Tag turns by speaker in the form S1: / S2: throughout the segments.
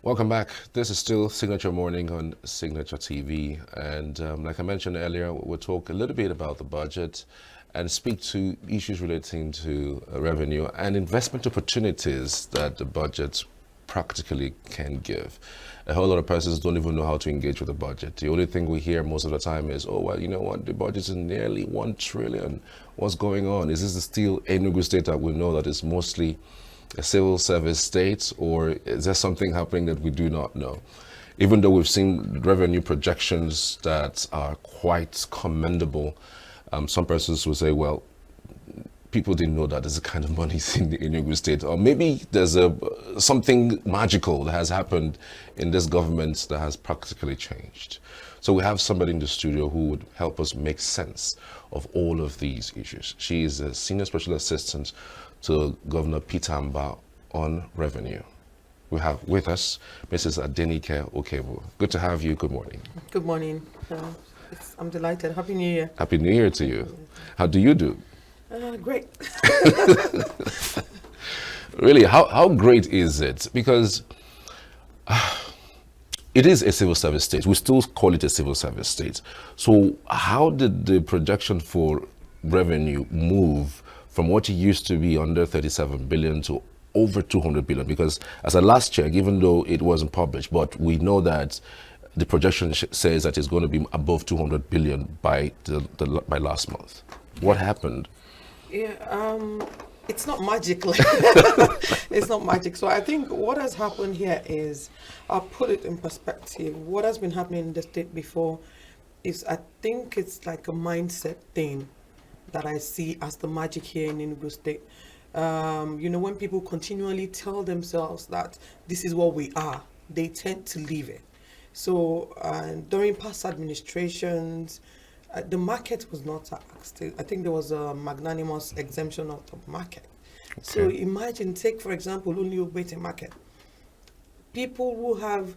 S1: Welcome back. This is still Signature Morning on Signature TV. And like I mentioned earlier, we'll talk a little bit about the budget and speak to issues relating to revenue and investment opportunities that the budget practically can give. A whole lot of persons don't even know how to engage with the budget. The only thing we hear most of the time is, oh, well, you know what, the budget is nearly 1 trillion. What's going on? Is this still Enugu state that we know that is mostly a civil service state, or is there something happening that we do not know? Even though we've seen revenue projections that are quite commendable, some persons will say, well, people didn't know that there's a kind of money in the Enugu state, or maybe there's something magical that has happened in this government that has practically changed. So we have somebody in the studio who would help us make sense of all of these issues. She is a senior special assistant to Governor Peter Amba on revenue. We have with us Mrs. Adenike Okebu. Good to have you. Good morning.
S2: Good morning. I'm delighted. Happy New Year.
S1: Happy New Year to you. How do you do?
S2: Great.
S1: Really, how great is it? Because it is a civil service state. We still call it a civil service state. So how did the projection for revenue move from what it used to be under 37 billion to over 200 billion? Because as a last check, even though it wasn't published, but we know that the projection says that it's going to be above 200 billion by by last month. What happened?
S2: Yeah, it's not magic. It's not magic. So I think what has happened here is, I'll put it in perspective. What has been happening in the state before is, I think it's like a mindset thing that I see as the magic here in Enugu State. When people continually tell themselves that this is what we are, they tend to leave it. So during past administrations, the market was not taxed. I think there was a magnanimous exemption of the market. Okay. So imagine, take for example, only Ogbete market. People who have,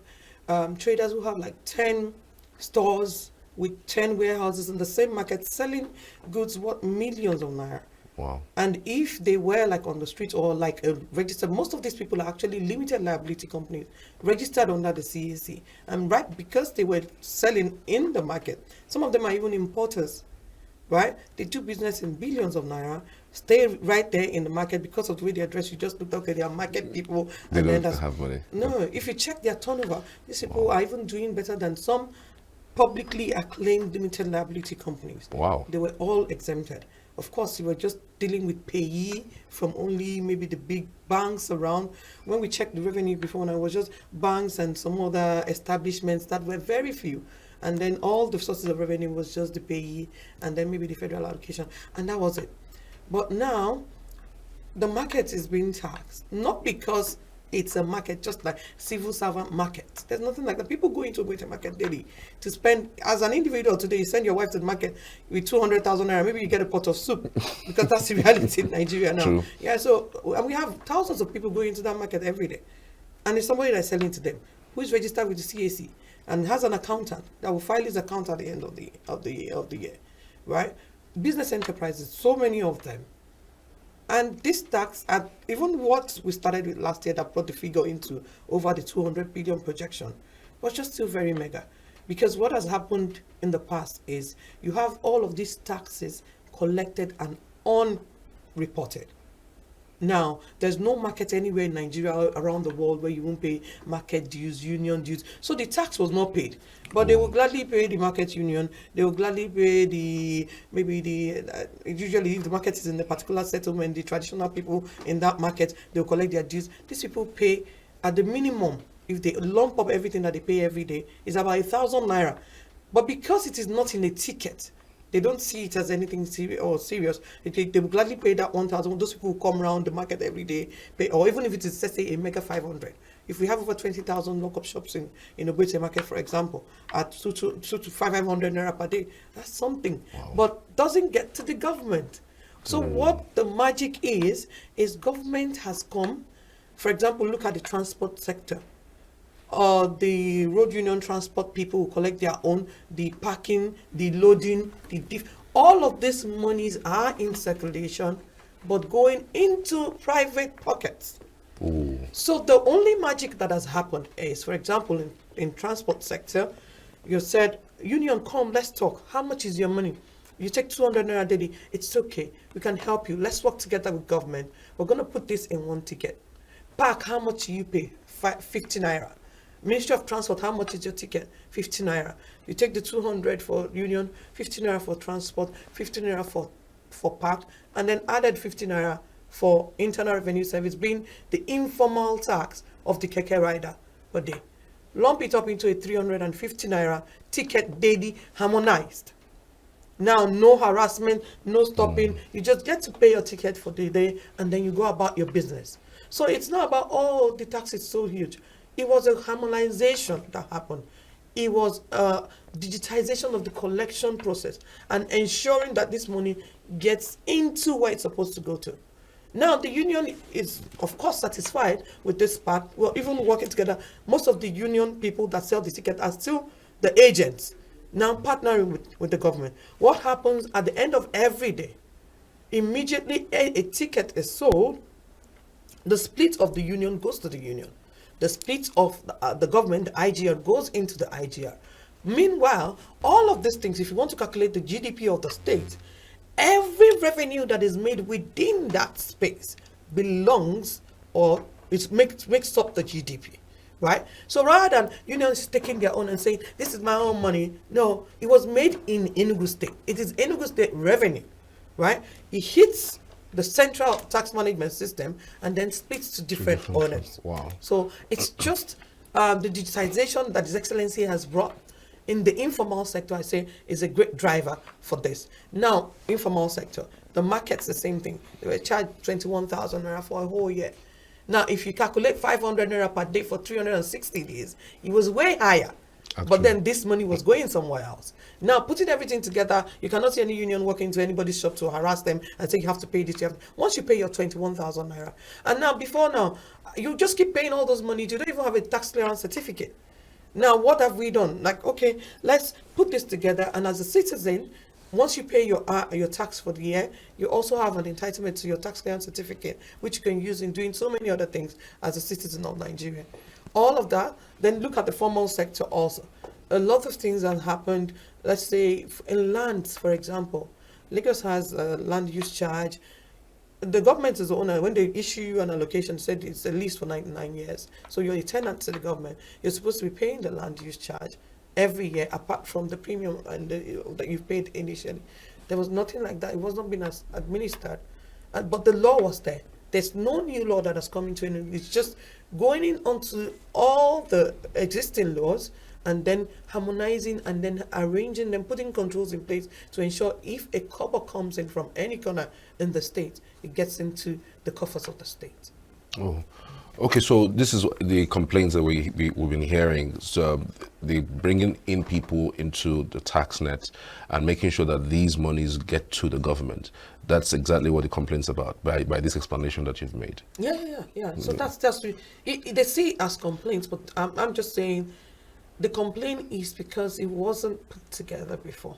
S2: traders who have like 10 stores with 10 warehouses in the same market selling goods worth millions of naira.
S1: Wow.
S2: And if they were like on the street or like a registered, most of these people are actually limited liability companies registered under the CAC. And right, because they were selling in the market, some of them are even importers, right? They do business in billions of naira, stay right there in the market because of the way they address. You just look, okay, they are market people.
S1: They don't have money.
S2: No, if you check their turnover, these people are even doing better than some publicly acclaimed limited liability companies.
S1: Wow.
S2: They were all exempted. Of course, you were just dealing with payee from only maybe the big banks around. When we checked the revenue before, now it was just banks and some other establishments that were very few. And then all the sources of revenue was just the payee and then maybe the federal allocation. And that was it. But now, the market is being taxed. Not because it's a market just like civil servant market. There's nothing like that. People go into a market daily to spend. As an individual today, you send your wife to the market with 200,000 naira. Maybe you get a pot of soup because that's the reality in Nigeria now.
S1: True.
S2: Yeah, so and we have thousands of people going into that market every day. And it's somebody that's selling to them who is registered with the CAC and has an accountant that will file his account at the end of the year. Right? Business enterprises, so many of them. And this tax, at even what we started with last year that brought the figure into over the 200 billion projection, was just still very mega. Because what has happened in the past is you have all of these taxes collected and unreported. Now, there's no market anywhere in Nigeria or around the world where you won't pay market dues, union dues. So the tax was not paid. But they will gladly pay the market union. They will gladly pay usually if the market is in a particular settlement, the traditional people in that market, they'll collect their dues. These people pay at the minimum, if they lump up everything that they pay every day, is about 1,000 naira. But because it is not in a ticket, they don't see it as anything serious. They will gladly pay that 1,000. Those people who come around the market every day, pay, or even if it is, let's say, a mega 500. If we have over 20,000 lock-up shops in Ogbete market, for example, at 2 to 500 naira per day, that's something.
S1: Wow. But
S2: doesn't get to the government. So what the magic is government has come. For example, look at the transport sector. The road union transport people who collect their own, the parking, the loading, all of these monies are in circulation, but going into private pockets.
S1: Ooh.
S2: So the only magic that has happened is, for example, in transport sector, you said, union, come, let's talk. How much is your money? You take 200 naira daily. It's okay. We can help you. Let's work together with government. We're going to put this in one ticket. Park, how much do you pay? 50 naira. Ministry of Transport, how much is your ticket? 50 naira. You take the 200 for union, 50 naira for transport, 50 naira for park, and then added 50 naira for internal revenue service, being the informal tax of the keke rider per day. Lump it up into a 350 naira ticket daily, harmonized. Now, no harassment, no stopping. You just get to pay your ticket for the day, and then you go about your business. So it's not about, oh, the tax is so huge. It was a harmonization that happened. It was digitization of the collection process and ensuring that this money gets into where it's supposed to go to. Now, the union is, of course, satisfied with this part. We're even working together. Most of the union people that sell the ticket are still the agents, now partnering with the government. What happens at the end of every day? Immediately a ticket is sold, the split of the union goes to the union. The split of the government, the IGR, goes into the IGR. Meanwhile, all of these things, if you want to calculate the GDP of the state, every revenue that is made within that space belongs, or it makes up the GDP, right? So rather than unions taking their own and saying, this is my own money, no, it was made in Enugu State. It is Enugu State revenue, right? It hits the central tax management system and then splits to different owners.
S1: Wow.
S2: So it's just the digitization that His Excellency has brought in the informal sector, I say, is a great driver for this. Now, informal sector, the market's the same thing. They were charged 21,000 naira for a whole year. Now, if you calculate 500 naira per day for 360 days, it was way higher.
S1: Actually.
S2: But then this money was going somewhere else. Now, putting everything together, you cannot see any union walking into anybody's shop to harass them and say you have to pay this. Once you pay your 21,000 naira, and now before now, you just keep paying all those money. You don't even have a tax clearance certificate. Now, what have we done? Like, okay, let's put this together. And as a citizen, once you pay your tax for the year, you also have an entitlement to your tax clearance certificate, which you can use in doing so many other things as a citizen of Nigeria. All of that, then look at the formal sector also. A lot of things have happened, let's say, in lands, for example. Lagos has a land use charge. The government is the owner. When they issue you an allocation, said it's a lease for 99 years. So you're a tenant to the government. You're supposed to be paying the land use charge every year, apart from the premium and that you've paid initially. There was nothing like that. It was not being administered. But the law was there. There's no new law that has come into it. It's just going in onto all the existing laws and then harmonizing and then arranging them, putting controls in place to ensure if a copper comes in from any corner in the state, it gets into the coffers of the state.
S1: Oh, okay. So this is the complaints that we've been hearing. So the bringing in people into the tax net and making sure that these monies get to the government. That's exactly what the complaints about by this explanation that you've made.
S2: Yeah. So that's they see it as complaints, but I'm just saying the complaint is because it wasn't put together before.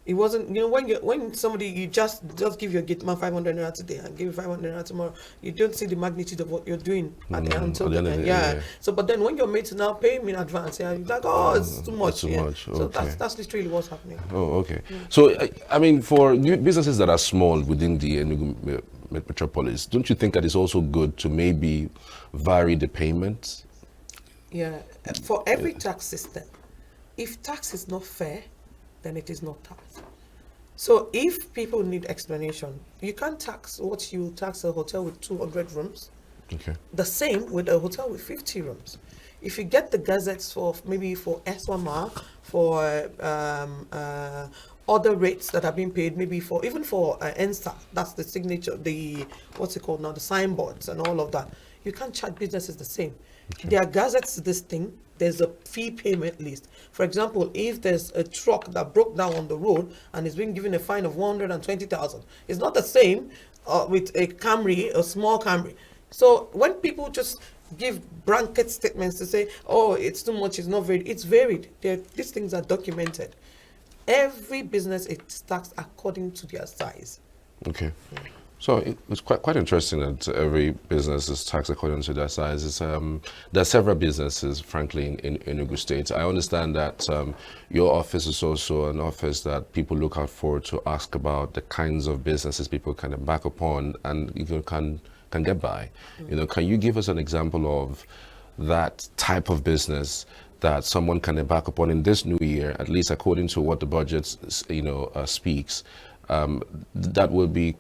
S2: It wasn't, when somebody, you just give your gate man 500 naira today and give you 500 naira tomorrow, you don't see the magnitude of what you're doing at the end of the day. Yeah. So, but then when you're made to now pay me in advance, you're like, oh, it's too much.
S1: Too much.
S2: So
S1: Okay.
S2: that's literally what's happening.
S1: Oh, okay. So, I mean, for new businesses that are small within the Enugu metropolis, don't you think that it's also good to maybe vary the payments?
S2: Yeah. For every tax system, if tax is not fair, then it is not tax. So if people need explanation, you can't tax what you tax a hotel with 200 rooms.
S1: Okay.
S2: The same with a hotel with 50 rooms. If you get the gazettes for maybe for SWMA, for other rates that are being paid, maybe for even for NSTA, that's the signature, the what's it called now, the signboards and all of that. You can't charge businesses the same. Okay. There are gazettes to this thing. There's a fee payment list. For example, if there's a truck that broke down on the road and is being given a fine of 120,000, it's not the same with a Camry, a small Camry. So when people just give blanket statements to say, oh, it's too much, it's not varied, it's varied. These things are documented. Every business is taxed according to their size.
S1: Okay. So it's quite interesting that every business is taxed according to their size. There are several businesses, frankly, in Enugu State. I understand that your office is also an office that people look out for to ask about the kinds of businesses people can embark upon and even can get by. Can you give us an example of that type of business that someone can embark upon in this new year, at least according to what the budget, speaks? That would be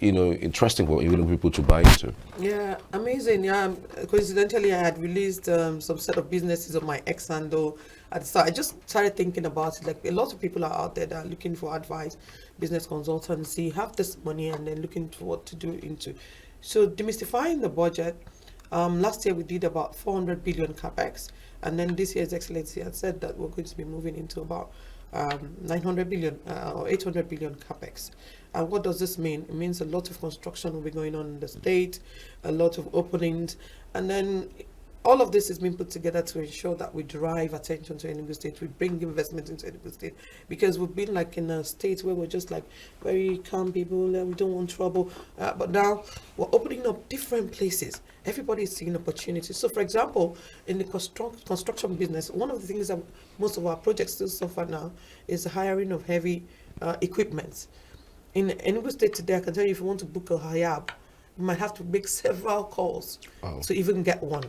S1: interesting for even people to buy into.
S2: Yeah, amazing. Yeah, coincidentally, I had released some set of businesses on my ex handle at the start. I just started thinking about it. Like a lot of people are out there that are looking for advice, business consultancy, have this money, and then looking for what to do into. So demystifying the budget. Last year we did about 400 billion capex, and then this year's excellency had said that we're going to be moving into about 900 billion or 800 billion capex. And what does this mean? It means a lot of construction will be going on in the state, a lot of openings, and then all of this is being put together to ensure that we drive attention to Enugu State, we bring investment into Enugu State, because we've been like in a state where we're just like very calm people and we don't want trouble. But now we're opening up different places. Everybody is seeing opportunities. So, for example, in the construction business, one of the things that most of our projects still suffer now is the hiring of heavy equipment. In Enugu State today, I can tell you, if you want to book a Hayab, you might have to make several calls to even get one.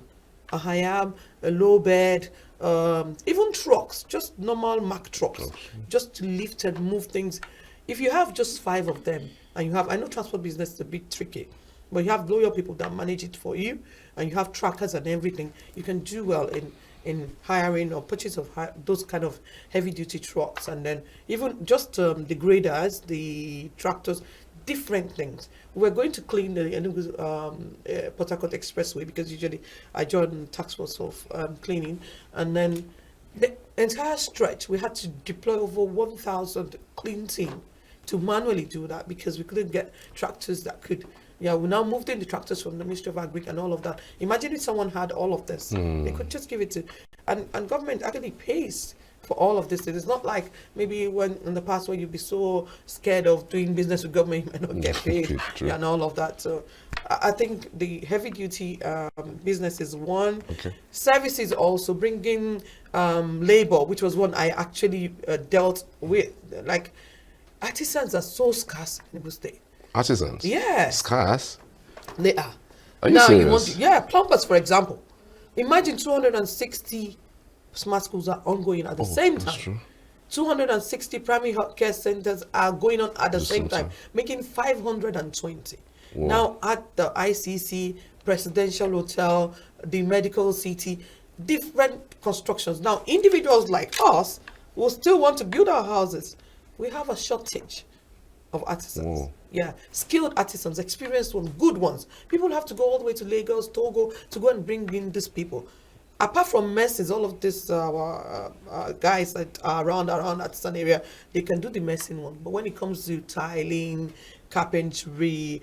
S2: A Hayab, a low bed, even trucks, just normal Mack trucks, just to lift and move things. If you have just 5 of them, and you have, I know transport business is a bit tricky, but you have loyal people that manage it for you, and you have trackers and everything, you can do well in hiring or purchase of those kind of heavy duty trucks, and then even just the graders, the tractors, different things. We're going to clean the Enugu Port Harcourt Expressway, because usually I join task force of cleaning, and then the entire stretch we had to deploy over 1,000 clean team to manually do that, because we couldn't get tractors that could. Yeah, we now moved in the tractors from the Ministry of Agric and all of that. Imagine if someone had all of this. They could just give it to... And government actually pays for all of this. It's not like maybe when in the past when you'd be so scared of doing business with government, you might not get paid and all of that. So I think the heavy duty business is one.
S1: Okay.
S2: Services also, bringing labor, which was one I actually dealt with. Like, artisans are so scarce in the state.
S1: Artisans?
S2: Yes.
S1: Scarce?
S2: They are.
S1: Are you serious?
S2: You want to, yeah, plumbers, for example. Imagine 260 smart schools are ongoing at the same time.
S1: True.
S2: 260 primary health care centers are going on at the same time, making 520.
S1: Whoa.
S2: Now at the ICC, Presidential Hotel, the Medical City, different constructions. Now individuals like us will still want to build our houses. We have a shortage of artisans.
S1: Whoa.
S2: Yeah, skilled artisans, experienced ones, good ones. People have to go all the way to Lagos, Togo, to go and bring in these people. Apart from messes, all of these guys that are around artisan area, they can do the messing one. But when it comes to tiling, carpentry,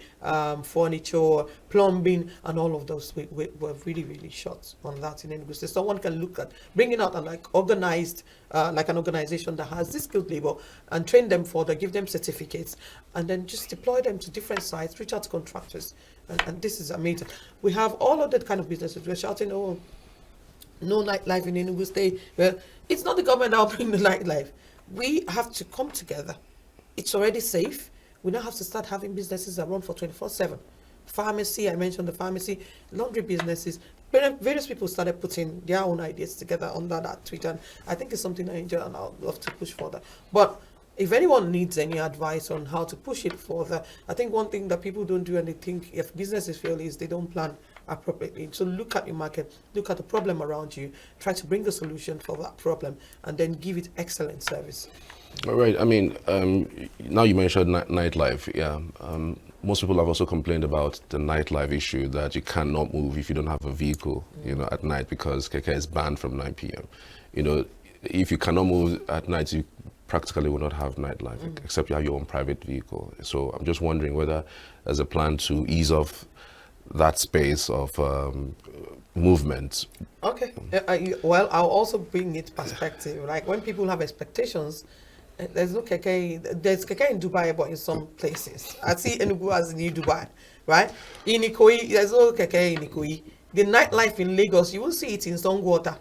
S2: furniture, plumbing, and all of those, we're really, really short on that in Enugu. So someone can look at bringing out like organized, like an organization that has this skilled labor and train them further, give them certificates, and then just deploy them to different sites, reach out to contractors. And this is amazing. We have all of that kind of businesses. We're shouting, oh, no nightlife in Enugu State. Well, it's not the government that will bring the nightlife. We have to come together. It's already safe. We now have to start having businesses that run for 24/7. Pharmacy, I mentioned the pharmacy, laundry businesses. Various people started putting their own ideas together under that tweet, and I think it's something I enjoy and I'd love to push further. But if anyone needs any advice on how to push it further, I think one thing that people don't do and they think if businesses fail is they don't plan appropriately. So look at your market, look at the problem around you, try to bring a solution for that problem, and then give it excellent service.
S1: All right. I mean, now you mentioned nightlife. Yeah. Most people have also complained about the nightlife issue, that you cannot move if you don't have a vehicle, at night, because KK is banned from 9 p.m. If you cannot move at night, you practically will not have nightlife, except you have your own private vehicle. So I'm just wondering whether there's a plan to ease off that space of movement.
S2: Okay. Well, I'll also bring it perspective. Like when people have expectations, There's no keke. There's keke in Dubai, but in some places. I see Enugu as new Dubai, right? In Ikoyi, there's no keke in Ikoyi. The nightlife in Lagos, you will see it in Songwater.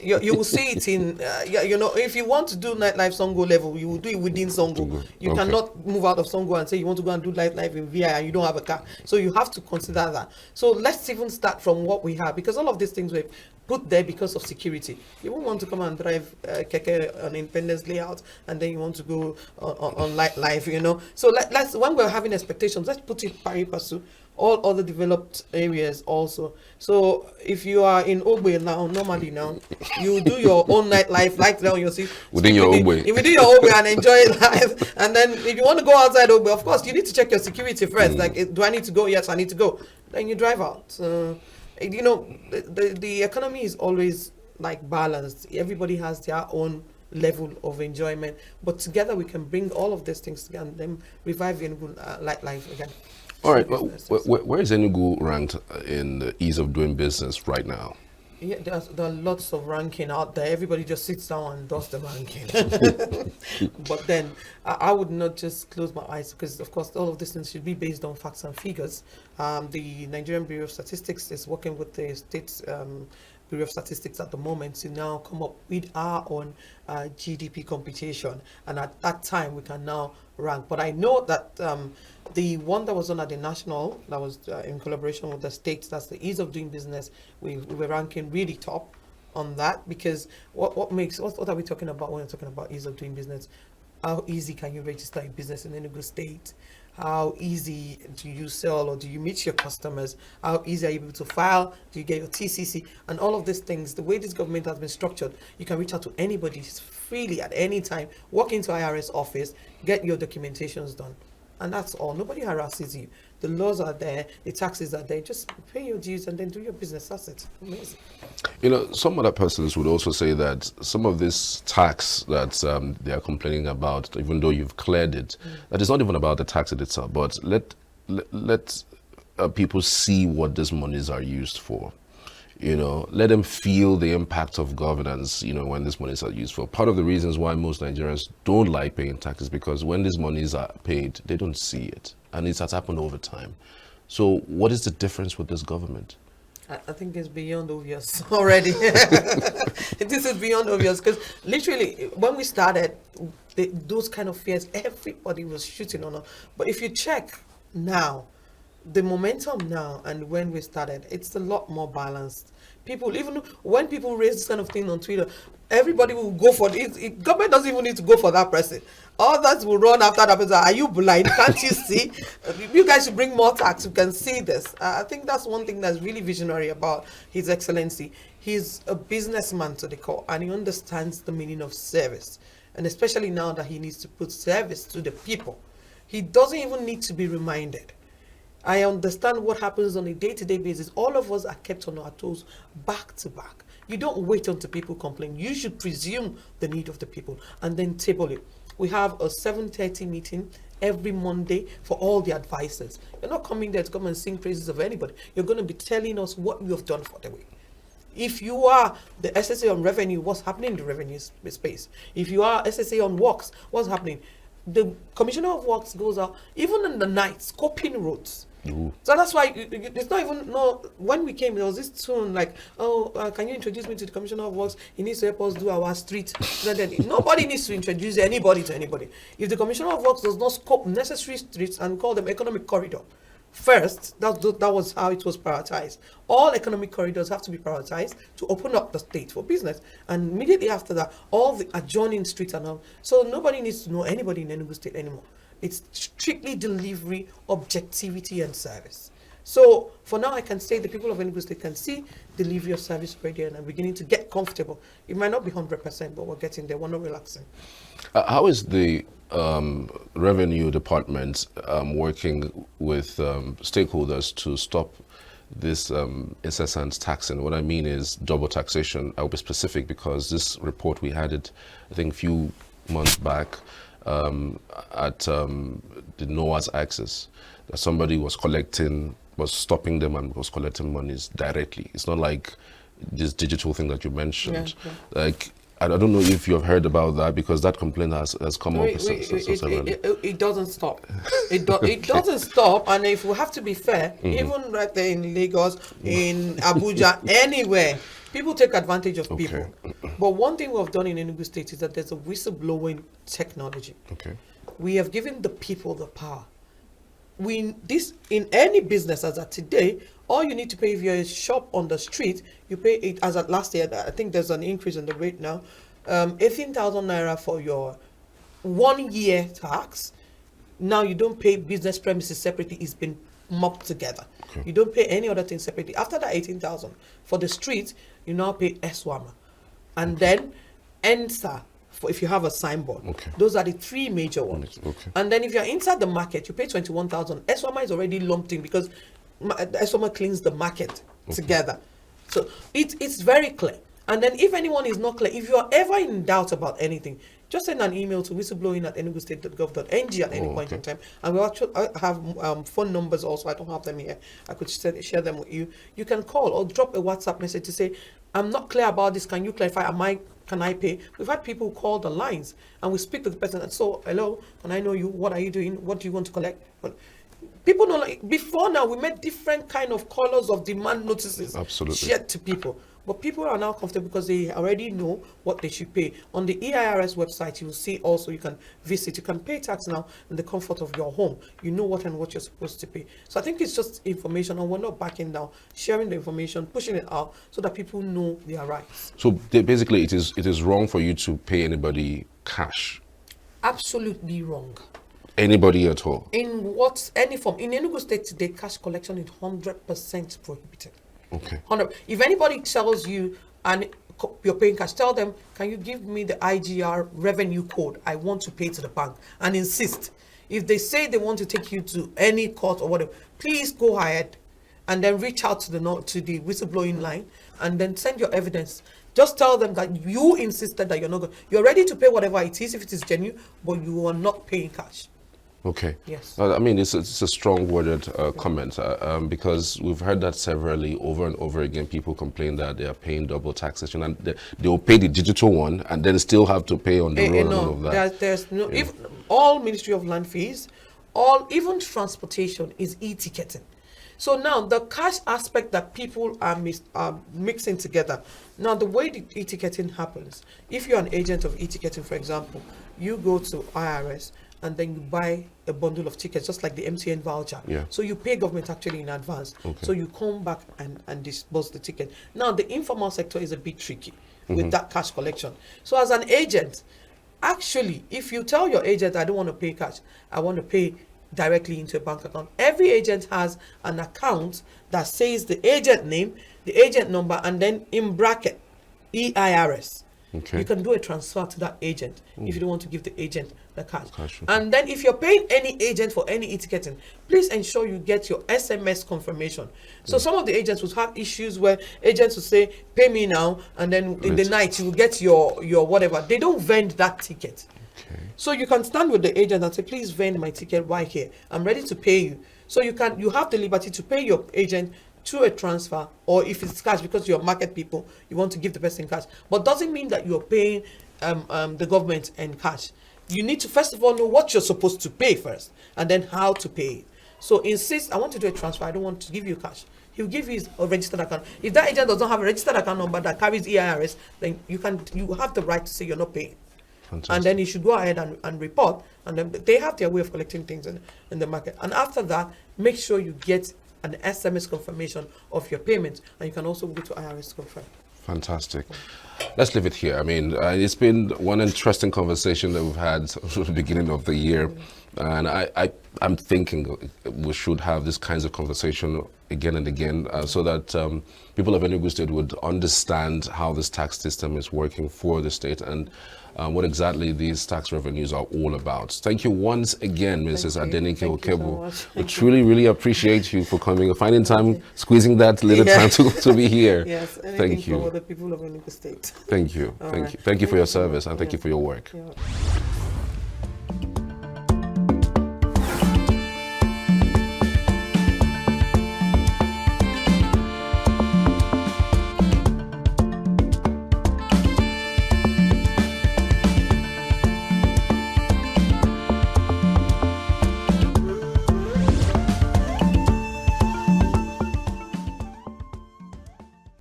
S2: You will see it in, if you want to do nightlife Songo level, you will do it within Songo. You
S1: Okay.
S2: cannot move out of Songo and say you want to go and do nightlife in VI and you don't have a car. So you have to consider that. So let's even start from what we have, because all of these things were put there because of security. You won't want to come and drive keke on Independence Layout and then you want to go on nightlife. So let's, when we're having expectations, let's put it pari passu all other developed areas also. So if you are in Ogbe now, normally now, you do your own nightlife, like down your seat.
S1: Within your Ogbe.
S2: If you do your Ogbe and enjoy life, and then if you want to go outside Ogbe, of course, you need to check your security first. Like, do I need to go? Yes, I need to go. Then you drive out. The economy is always like balanced. Everybody has their own level of enjoyment, but together we can bring all of these things together and then revive the life again.
S1: All right. Where is Enugu ranked in the ease of doing business right now?
S2: Yeah, there are lots of ranking out there. Everybody just sits down and does the ranking. But then I would not just close my eyes, because, of course, all of these things should be based on facts and figures. The Nigerian Bureau of Statistics is working with the state Bureau of Statistics at the moment to now come up with our own GDP computation. And at that time, we can now rank. But I know that the one that was done at the national, that was in collaboration with the states, that's the ease of doing business, we were ranking really top on that, because what are we talking about when we're talking about ease of doing business? How easy can you register a business in Enugu State? How easy do you sell, or do you meet your customers? How easy are you able to file? Do you get your TCC? And all of these things, the way this government has been structured, you can reach out to anybody freely at any time, walk into IRS office, get your documentations done. And that's all. Nobody harasses you. The laws are there, the taxes are there. Just pay your dues and then do your business. That's it. Amazing.
S1: Some other persons would also say that some of this tax that they are complaining about, even though you've cleared it, that is not even about the tax in itself, but let people see what these monies are used for. Let them feel the impact of governance, when these monies are used for. Part of the reasons why most Nigerians don't like paying taxes, because when these monies are paid, they don't see it. And it has happened over time. So what is the difference with this government?
S2: I think it's beyond obvious already. This is beyond obvious, because literally when we started, those kind of fears, everybody was shooting on us. But if you check now, the momentum now and when we started, it's a lot more balanced. People, even when people raise this kind of thing on Twitter, everybody will go for it. Government doesn't even need to go for that person. Others will run after that person. Are you blind? Can't you see? You guys should bring more tax. You can see this. I think that's one thing that's really visionary about His Excellency. He's a businessman to the core, and he understands the meaning of service. And especially now that he needs to put service to the people, he doesn't even need to be reminded. I understand what happens on a day-to-day basis. All of us are kept on our toes back to back. You don't wait until people complain. You should presume the need of the people and then table it. We have a 7:30 meeting every Monday for all the advisors. You're not coming there to come and sing praises of anybody. You're going to be telling us what you have done for the week. If you are the SSA on revenue, what's happening in the revenue space? If you are SSA on works, what's happening? The Commissioner of Works goes out, even in the night, scoping roads.
S1: Ooh.
S2: So that's why it's not even, no, when we came, there was this tune like, can you introduce me to the Commissioner of Works? He needs to help us do our street. Nobody needs to introduce anybody to anybody. If the Commissioner of Works does not scope necessary streets and call them economic corridor, first, that was how it was prioritized. All economic corridors have to be prioritized to open up the state for business. And immediately after that, all the adjoining streets and all. So nobody needs to know anybody in Enugu State anymore. It's strictly delivery, objectivity, and service. So for now, I can say the people of Enugu State can see delivery of service already and are beginning to get comfortable. It might not be 100%, but we're getting there. We're not relaxing.
S1: How is the revenue department working with stakeholders to stop this incessant taxing? What I mean is double taxation. I'll be specific because this report, we had it, I think, a few months back at the Noah's Axis, that somebody was stopping them and was collecting monies directly. It's not like this digital thing that you mentioned.
S2: Yeah.
S1: Like, I don't know if you have heard about that, because that complaint has come up severally.
S2: It doesn't stop. It doesn't stop. And if we have to be fair, even right there in Lagos, in Abuja, anywhere, people take advantage of people. But one thing we've done in Enugu State is that there's a whistleblowing technology.
S1: Okay.
S2: We have given the people the power. This in any business as of today, all you need to pay if you're a shop on the street, you pay it as at last year. I think there's an increase in the rate now. 18,000 naira for your 1 year tax. Now you don't pay business premises separately. It's been mopped together. Okay. You don't pay any other thing separately. After that 18,000 for the street, you now pay SWAMA, and then ENSA. If you have a signboard, those are the three major ones. And then if you're inside the market, you pay 21,000. SWAMA is already lumped in because SWAMA cleans the market together. So it's very clear. And then if anyone is not clear, if you are ever in doubt about anything, just send an email to whistleblowing@enugustate.gov.ng at any point in time. And we actually have phone numbers also. I don't have them here. I could share them with you. You can call or drop a WhatsApp message to say, I'm not clear about this. Can you clarify? Can I pay? We've had people call the lines and we speak to the person and so, hello, can I know you? What are you doing? What do you want to collect? But people know, like before now, we made different kind of colors of demand notices shared to people. But people are now comfortable because they already know what they should pay. On the EIRS website, you will see also you can visit. You can pay tax now in the comfort of your home. You know what and what you're supposed to pay. So I think it's just information, and we're not backing down, sharing the information, pushing it out so that people know their rights.
S1: So basically, it is wrong for you to pay anybody cash.
S2: Absolutely wrong.
S1: Anybody at all?
S2: In any form. In Enugu State today, cash collection is 100% prohibited.
S1: Okay.
S2: 100. If anybody tells you and you're paying cash, tell them, can you give me the IGR revenue code? I want to pay to the bank, and insist. If they say they want to take you to any court or whatever, please go ahead and then reach out to the whistleblowing line and then send your evidence. Just tell them that you insisted that you're ready to pay whatever it is if it is genuine, but you are not paying cash.
S1: Okay.
S2: Yes.
S1: I mean, it's a strong-worded comment because we've heard that severally over and over again. People complain that they are paying double taxation, and they'll pay the digital one and then still have to pay on the road and all of that.
S2: There's no.
S1: Yeah.
S2: If all Ministry of Land fees, even transportation is e-ticketing. So now the cash aspect that people are mixing together. Now the way the e-ticketing happens, if you're an agent of e-ticketing, for example, you go to IRS and then you buy a bundle of tickets, just like the MTN voucher.
S1: Yeah.
S2: So you pay government actually in advance.
S1: Okay.
S2: So you come back and disburse the ticket. Now the informal sector is a bit tricky with that cash collection. So as an agent, actually, if you tell your agent, I don't want to pay cash, I want to pay directly into a bank account. Every agent has an account that says the agent name, the agent number, and then in bracket, EIRS.
S1: Okay.
S2: You can do a transfer to that agent if you don't want to give the agent the cash.
S1: Okay.
S2: And then if you're paying any agent for any e-ticketing, please ensure you get your SMS confirmation. So some of the agents will have issues where agents will say, pay me now, and then in the night you will get your whatever. They don't vend that ticket.
S1: Okay.
S2: So you can stand with the agent and say, please vend my ticket right here. I'm ready to pay you. So you have the liberty to pay your agent through a transfer, or if it's cash because you're market people, you want to give the person cash. But doesn't mean that you're paying the government in cash. You need to first of all know what you're supposed to pay first, and then how to pay it. So insist, I want to do a transfer, I don't want to give you cash. He'll give you a registered account. If that agent does not have a registered account number that carries EIRS, then you have the right to say you're not paying. Fantastic. And then you should go ahead and report, and then they have their way of collecting things in the market. And after that, make sure you get an SMS confirmation of your payment, and you can also go to IRS to confirm.
S1: Fantastic. Let's leave it here. I mean, it's been one interesting conversation that we've had at the beginning of the year, and I'm thinking we should have this kinds of conversation again and again, so that people of Enugu State would understand how this tax system is working for the state and what exactly these tax revenues are all about. Thank you once again, Mrs. Adenike Okebo. We truly, really appreciate you for coming, finding time, squeezing that little time to be here.
S2: Yes,
S1: thank you.
S2: For the people of Enugu State.
S1: Thank you. Thank you for your service, and thank you for your work.
S2: Yeah.